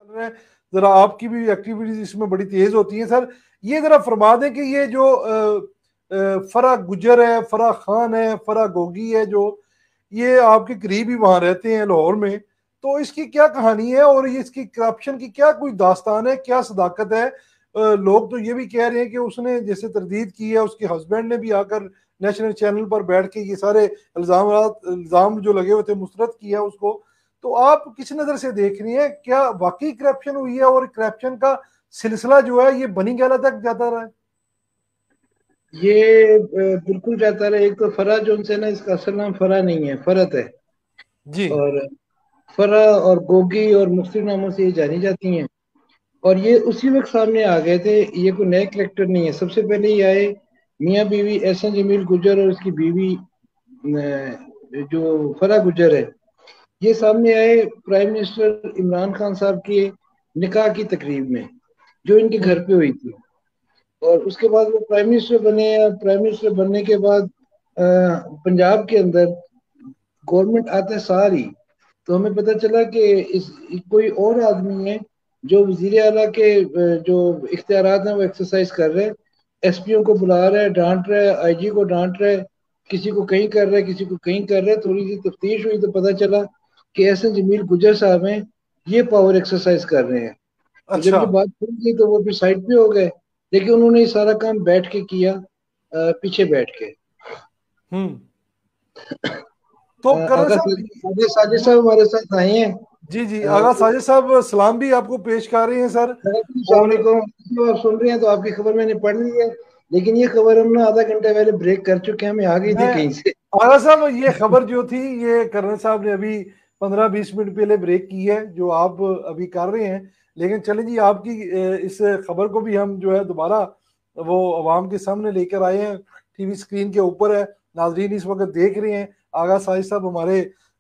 चल रहा है, जरा आपकी भी एक्टिविटीज इसमें बड़ी तेज होती हैं सर। ये जरा फरमा दें कि ये जो फरा गुजर है, फरा खान है, फरा गोगी है, जो ये आपके करीब ही वहां रहते हैं लाहौर में, तो इसकी क्या कहानी है और ये इसकी करप्शन की क्या कोई दास्तान है, क्या सदाकत है? लोग तो ये भी कह रहे हैं कि उसने जैसे तरदीद की है, उसके हस्बैंड ने भी आकर नेशनल चैनल पर बैठ के ये सारे इल्जाम जो लगे हुए थे मुस्तरद किया उसको। तो आप किस नजर से देख रही हैं, क्या वाकई करप्शन हुई है और करप्शन का सिलसिला जो है ये बनी गैला तक जाता रहा है? ये बिल्कुल रहता है। एक तो फरा जो उनसे ना, इसका असल नाम फरा नहीं है, फरत है। जी और फरा और गोगी और मुख्तलिफ नामों से ये जानी जाती हैं। और ये उसी वक्त सामने आ गए थे, ये कोई नए कलेक्टर नहीं है। सबसे पहले ये आए मियाँ बीवी एहसन जमील गुजर और उसकी बीवी जो फरा गुजर है। ये सामने आए प्राइम मिनिस्टर इमरान खान साहब के निकाह की तकरीब में, जो इनके घर पे हुई थी। और उसके बाद वो प्राइम मिनिस्टर बने। प्राइम मिनिस्टर बनने के बाद पंजाब के अंदर गवर्नमेंट आते सारी, तो हमें पता चला कि इस कोई और आदमी है जो वजीर आला के जो इख्तियारात हैं वो एक्सरसाइज कर रहे हैं। एसपीओ को बुला रहा है, डांट रहा है, आईजी को डांट रहा है, किसी को कहीं कर रहा है, किसी को कहीं कर रहा है। थोड़ी सी तफ्तीश हुई तो पता चला कि एहसन जमील गुजर साहब हैं, ये पावर एक्सरसाइज कर रहे हैं। तो जब अच्छा। ये बात खुल गई तो वो फिर साइड पे हो गए। लेकिन उन्होंने ये सारा काम बैठ के किया, पीछे बैठ के। हम्म। तो करण आगा साहब, साजिद साहब हमारे साथ आए हैं। जी जी, आगा तो साजिद साहब सलाम भी आपको पेश कर रहे हैं सर। और वालेकुम, आप सुन रहे हैं तो आपकी खबर मैंने पढ़ ली है। लेकिन ये खबर हम ना आधा घंटा पहले ब्रेक कर चुके हैं, हमें आ गई थी मैं, कहीं से। आगा साहब ये खबर जो थी, ये करण साहब ने अभी 15-20 मिनट पहले ब्रेक की है जो आप अभी कर रहे हैं। लेकिन चलें जी, आपकी इस खबर को भी हम जो है दोबारा वो अवाम के सामने लेकर आए हैं। टीवी स्क्रीन के ऊपर है, नाजरीन इस वक्त देख रहे हैं। आगा साहिब साहब हमारे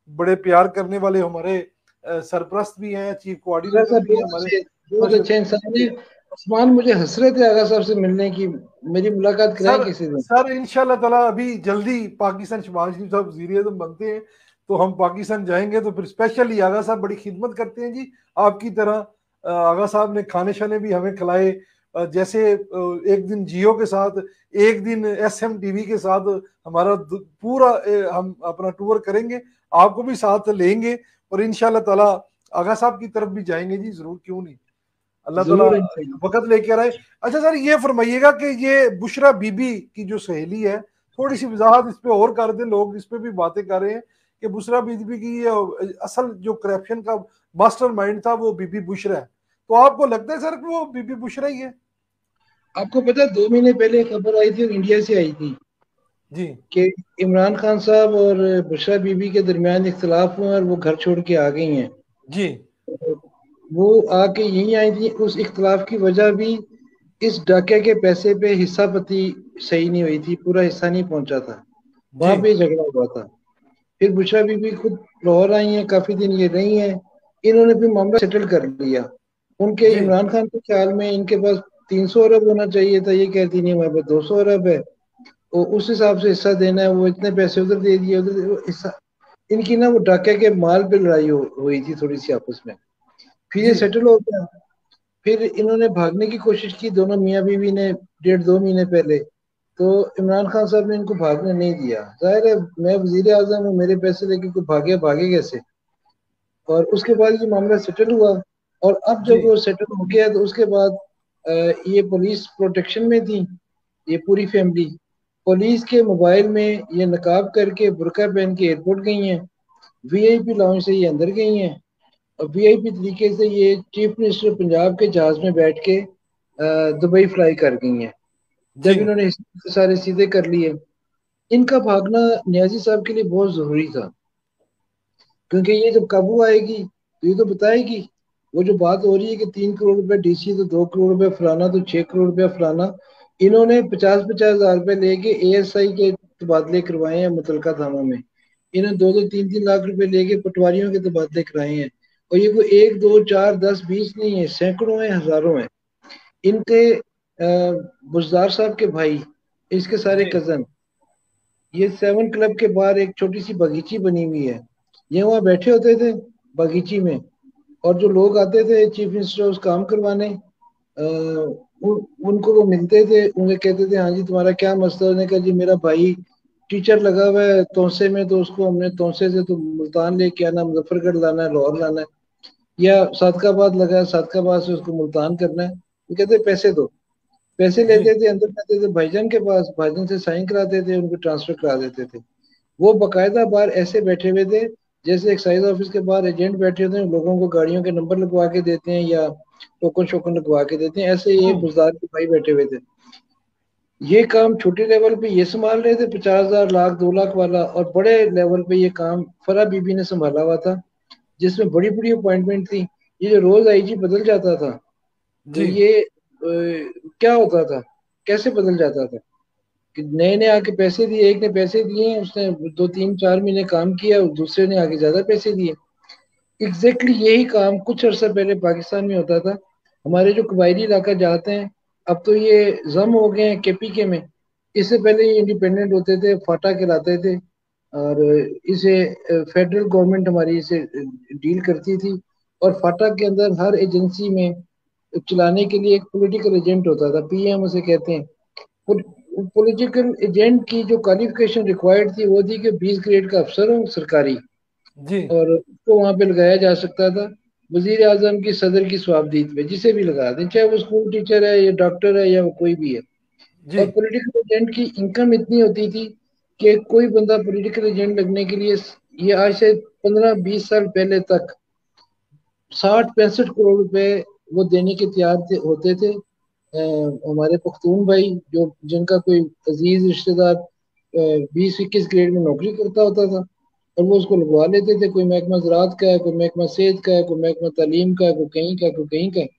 बड़े प्यार करने वाले हमारे सरप्रस्त भी हैं, चीफ सर कोऑर्डिनेटर साहब भी हैं हमारे। बहुत अच्छे इंसान है। उस्मान मुझे हसरत है आगा साहब से मिलने की, मेरी मुलाकात कराएं सर किसी दिन। सर इंशाल्लाह ताला अभी जल्दी पाकिस्तान शहबाज शरीफ साहब वजीर आजम बनते हैं तो हम पाकिस्तान जाएंगे, तो फिर स्पेशली आगा साहब बड़ी खिदमत करते हैं जी आपकी तरह। आगा साहब ने खाने शाने भी हमें खिलाए, जैसे एक दिन जियो के साथ, एक दिन SM TV के साथ हमारा पूरा हम अपना टूर करेंगे, आपको भी साथ लेंगे और इंशाल्लाह ताला आगा साहब की तरफ भी जाएंगे जी, जरूर, क्यों नहीं। अल्लाह ताला जरूर इंशाल्लाह। वक़्त लेके आए। अच्छा सर, ये फरमाइएगा कि ये बुशरा बीबी की जो सहेली है, थोड़ी सी वजाहत इस पे और कर दें, लोग इस पे भी बातें कर रहे हैं कि बुशरा बीबी की ये असल जो करप्शन का मास्टरमाइंड था वो बीबी बुशरा है। तो आपको लगता है सर कि वो बीबी बुशरा ही है? आपको पता है 2 महीने पहले खबर आई थी और इंडिया से आई थी जी कि इमरान खान साहब और बुशरा बीबी के दरमियान इख्तलाफ हुआ और वो घर छोड़ के आ गई हैं। जी वो आके यहीं आई थी। उस इख्तलाफ की वजह भी इस डाके के पैसे पे हिस्सा पति सही नहीं हुई थी, पूरा हिस्सा नहीं पहुंचा था, जी वहां पे झगड़ा हुआ था। फिर बुशरा बीबी खुद लाहौर आई हैं, काफी दिन ये रही हैं। इन्होंने फिर मामला सेटल कर लिया। उनके जी इमरान खान के ख्याल में इनके पास 300 अरब होना चाहिए था, ये कहती नहीं हमारे पास 200 अरब है। वो उस हिसाब से हिस्सा देना है, वो इतने पैसे उधर दे दिए, उधर वो हिस्सा। इनकी ना वो डाके के माल पे लड़ाई हुई थी थोड़ी सी आपस में। फिर ये जी सेटल हो गया। फिर इन्होंने भागने की कोशिश की, दोनों मियाँ बीवी ने, 1.5-2 महीने पहले। तो इमरान खान साहब ने इनको भागने नहीं दिया। जाहिर है मैं वजीर आजम हूँ, मेरे पैसे लेके कोई भागे, भागे कैसे। और उसके बाद ये मामला सेटल हुआ। और अब जी जब वो सेटल हो गया तो उसके बाद ये पुलिस प्रोटेक्शन में थी, ये पूरी फैमिली। पुलिस के मोबाइल में ये नकाब करके बुरका पहन के एयरपोर्ट गई हैं, वीआईपी लाउंज से ये अंदर गई हैं। और वीआईपी तरीके से ये चीफ मिनिस्टर पंजाब के जहाज में बैठ के दुबई फ्लाई कर गई हैं। जी जब इन्होंने सारे सीधे कर लिए, इनका भागना न्याजी साहब के लिए बहुत जरूरी था। क्योंकि ये जब काबू आएगी तो ये तो बताएगी। वो जो बात हो रही है कि 3 करोड़ रुपए डीसी, तो 2 करोड़ रुपए फलाना, तो 6 करोड़ रुपया फलाना। इन्होंने 50-50 हजार रुपए लेके एएसआई के तबादले करवाए हैं मुतलका थानों में। इन्होंने 2-2 3-3 लाख रुपए लेके पटवारियों के तबादले कराए हैं। और ये कोई 1 2 4 10 20 नहीं है, सैकड़ों हैं, हजारों हैं। इनके बुजदार साहब के भाई, इसके सारे जी कजन, ये 7 क्लब के बाहर एक छोटी सी बगीची बनी हुई है, ये वहां बैठे होते थे बगीची में। और जो लोग आते थे चीफ मिनिस्टर हाउस काम करवाने, उनको वो मिलते थे, उन्हें कहते थे हाँ जी तुम्हारा क्या मसला है। उन्होंने कहा जी मेरा भाई टीचर लगा हुआ है तोसे में, तो उसको हमने तोसे से तो मुल्तान लेके आना, मुजफ्फरगढ़ लाना है, लाहौर लाना है, या सादकाबाद लगा है सादकाबाद से उसको मुल्तान करना है। वो कहते पैसे दो, पैसे जी लेते थे, अंदर जाते थे भाईजान के पास, भाईजान से साइन कराते थे, उनको ट्रांसफर करा देते थे। वो बकायदा बाहर ऐसे बैठे हुए थे जैसे एक्साइज ऑफिस के बाहर एजेंट बैठे होते हैं, लोगों को गाड़ियों के नंबर लगवा के देते हैं या टोकन शोकन लगवा के देते हैं, ऐसे ये हम्म बुजदार के भाई बैठे हुए थे। ये काम छोटे लेवल पे ये संभाल रहे थे 50,000 लाख 2 लाख वाला, और बड़े लेवल पे ये काम फरा बीबी ने संभाला हुआ था, जिसमें बड़ी बड़ी अपॉइंटमेंट थी। ये जो रोज आईजी बदल जाता था, तो जी ये क्या होता था, कैसे बदल जाता था कि नए ने आके पैसे दिए, एक ने पैसे दिए, उसने 2 3 4 महीने काम किया, दूसरे ने आके ज्यादा पैसे दिए। एग्जैक्टली यही काम कुछ अर्सा पहले पाकिस्तान में होता था। हमारे जो कबायली इलाका जाते हैं, अब तो ये जम हो गए हैं केपीके में, इससे पहले ये इंडिपेंडेंट होते थे, फाटा कहलाते थे, और इसे फेडरल गवर्नमेंट हमारी इसे डील करती थी। और फाटा के अंदर हर एजेंसी में चलाने के लिए एक पॉलिटिकल एजेंट होता था, पीएम उसे कहते हैं। पॉलिटिकल एजेंट की जो क्वालिफिकेशन रिक्वायर्ड थी वो थी कि 20 ग्रेड का अफसर हो सरकारी, जी और उसको वहां पे लगाया जा सकता था वजीर आजम की सदर की स्वाबदीद पे, जिसे भी लगा दें, चाहे वो स्कूल टीचर है या डॉक्टर है या वो कोई भी है। जी और पॉलिटिकल एजेंट की इनकम इतनी होती थी कि कोई बंदा पॉलिटिकल एजेंट लगने के लिए, ये आज से 15 20 साल पहले तक 60 65 करोड़ रुपए वो देने के तैयार थे होते थे। हमारे पख्तून भाई जो जिनका कोई अजीज रिश्तेदार 20 21 ग्रेड में नौकरी करता होता था, और वो उसको लगवा लेते थे, कोई महकमा ज़राअत का है, कोई महकमा सेहत का है, कोई महकमा तालीम का है, कोई कहीं का, कोई कहीं का है।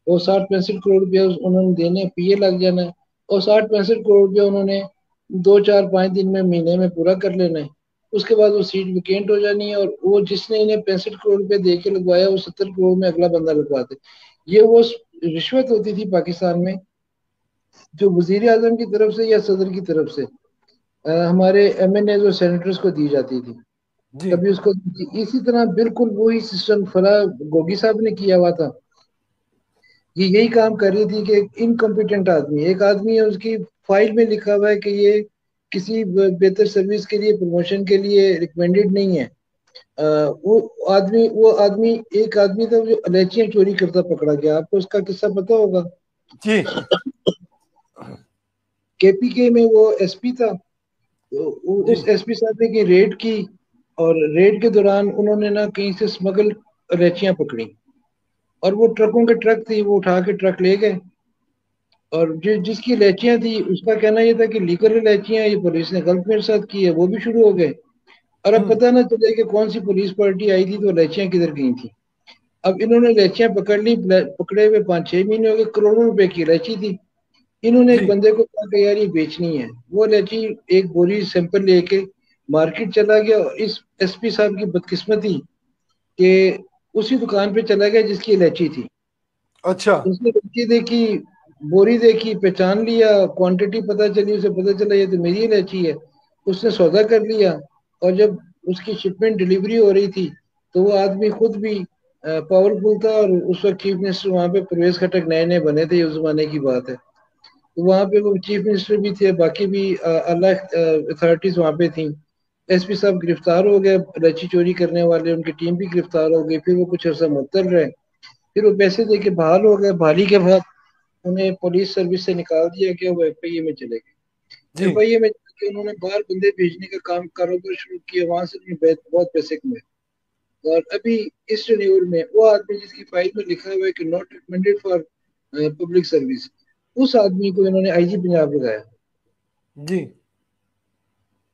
वो 60 65 करोड़ रुपया उन्होंने देने, पीए लग जाना है, और 60 65 करोड़ रुपया उन्होंने 2 4 5 दिन में महीने में पूरा कर लेना है। उसके बाद वो सीट वेकेंट हो जानी है, और वो जिसने इन्हें 65 करोड़ रुपया दे के लगवाया वो 70 करोड़ में अगला बंदा लगवाते। ये वो रिश्वत होती थी पाकिस्तान में, जो वजीर आजम की तरफ से या सदर की तरफ से हमारे एमएनए और सेनेटर्स को दी जाती थी। जी कभी उसको इसी तरह बिल्कुल वही सिस्टम फला गोगी साहब ने किया हुआ था। ये यही काम कर रही थी कि एक इनकम्पिटेंट आदमी, एक आदमी है, उसकी फाइल में लिखा हुआ है कि ये किसी बेहतर सर्विस के लिए, प्रमोशन के लिए रिकमेंडेड नहीं है। वो आदमी एक आदमी था जो इलायचियां चोरी करता पकड़ा गया, आपको उसका किस्सा पता होगा। जी केपीके में वो एसपी था, तो जी उस एसपी साहब ने की रेड की, और रेड के दौरान उन्होंने ना कहीं से स्मगल इलायचियां पकड़ी, और वो ट्रकों के ट्रक थी, वो उठा के ट्रक ले गए। और जिसकी इलायचियां थी उसका कहना ये था कि लीगल इलायचियां, ये पुलिस ने गलत मेरे साथ की है, वो भी शुरू हो गए। और अब हम्म पता ना चले कि कौन सी पुलिस पार्टी आई थी तो इलायचियां किधर गई थी। अब इन्होंने इलायचियां पकड़ ली, पकड़े हुए 5 6 महीने हो गए, करोड़ों रुपए की इलायची थी। इन्होंने एक जी बंदे को कहा कि यार ये बेचनी है, वो इलायची एक बोरी सैंपल लेके मार्केट चला गया, और इस एसपी साहब की बदकिस्मती कि उसी दुकान पे चला गया जिसकी इलायची थी। अच्छा उसने इलायची देखी, बोरी देखी, पहचान लिया, क्वांटिटी पता चली, उसे पता चला ये तो मेरी इलायची है। उसने सौदा कर लिया, और जब उसकी शिपमेंट डिलीवरी हो रही थी तो वो आदमी खुद भी पावरफुल था, और उस वक्त चीफ मिनिस्टर वहां पे परवेज खटक नए नए बने थे, उस जमाने की बात है। तो वहां पे वो चीफ मिनिस्टर भी थे, बाकी भी अल्लाह अथॉरिटीज वहां पे थी। एसपी साहब गिरफ्तार हो गए, इलायची चोरी करने वाले, उनकी टीम भी गिरफ्तार हो गई, फिर वो कुछ अर्सा मुअत्तल रहे, फिर वो पैसे दे के बहाल हो गए। बहाली के बाद उन्हें पुलिस सर्विस से निकाल दिया गया, वो एफआईए में चले गए। जी एफआईए में जाके उन्होंने बाहर बंदे भेजने का काम कारोबार शुरू किया, वहां से उन्होंने बहुत पैसे कमाए। और अभी इस टेन्योर में वो आदमी जिसकी फाइल में लिखा हुआ है कि not recommended for public service, उस आदमी को इन्होंने आईजी पंजाब लगाया। जी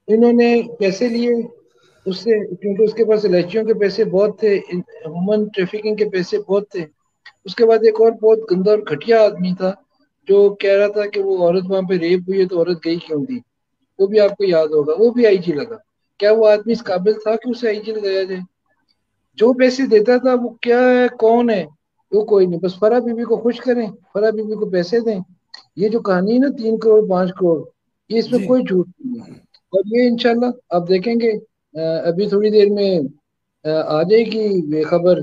इन्होंने पैसे लिए उससे, क्योंकि उसके पास इलायचियों के पैसे बहुत थे, ह्यूमन ट्रैफिकिंग के पैसे बहुत थे। उसके बाद एक और बहुत गंदा और घटिया आदमी था जो कह रहा था कि वो औरत वहां पे रेप हुई है तो औरत गई क्यों थी, वो भी आपको याद होगा, वो भी आईजी लगा। क्या वो आदमी इस काबिल था कि उसे आईजी लगाया जाए? जो पैसे देता था वो क्या है, कौन है, वो कोई नहीं, बस फरा बीबी को खुश करें, फरा बीबी को पैसे दें। ये जो कहानी है ना 3 करोड़ 5 करोड़, ये इसमें जी कोई झूठ नहीं है। और ये इंशाल्लाह आप देखेंगे अभी थोड़ी देर में आ जाएगी ये खबर।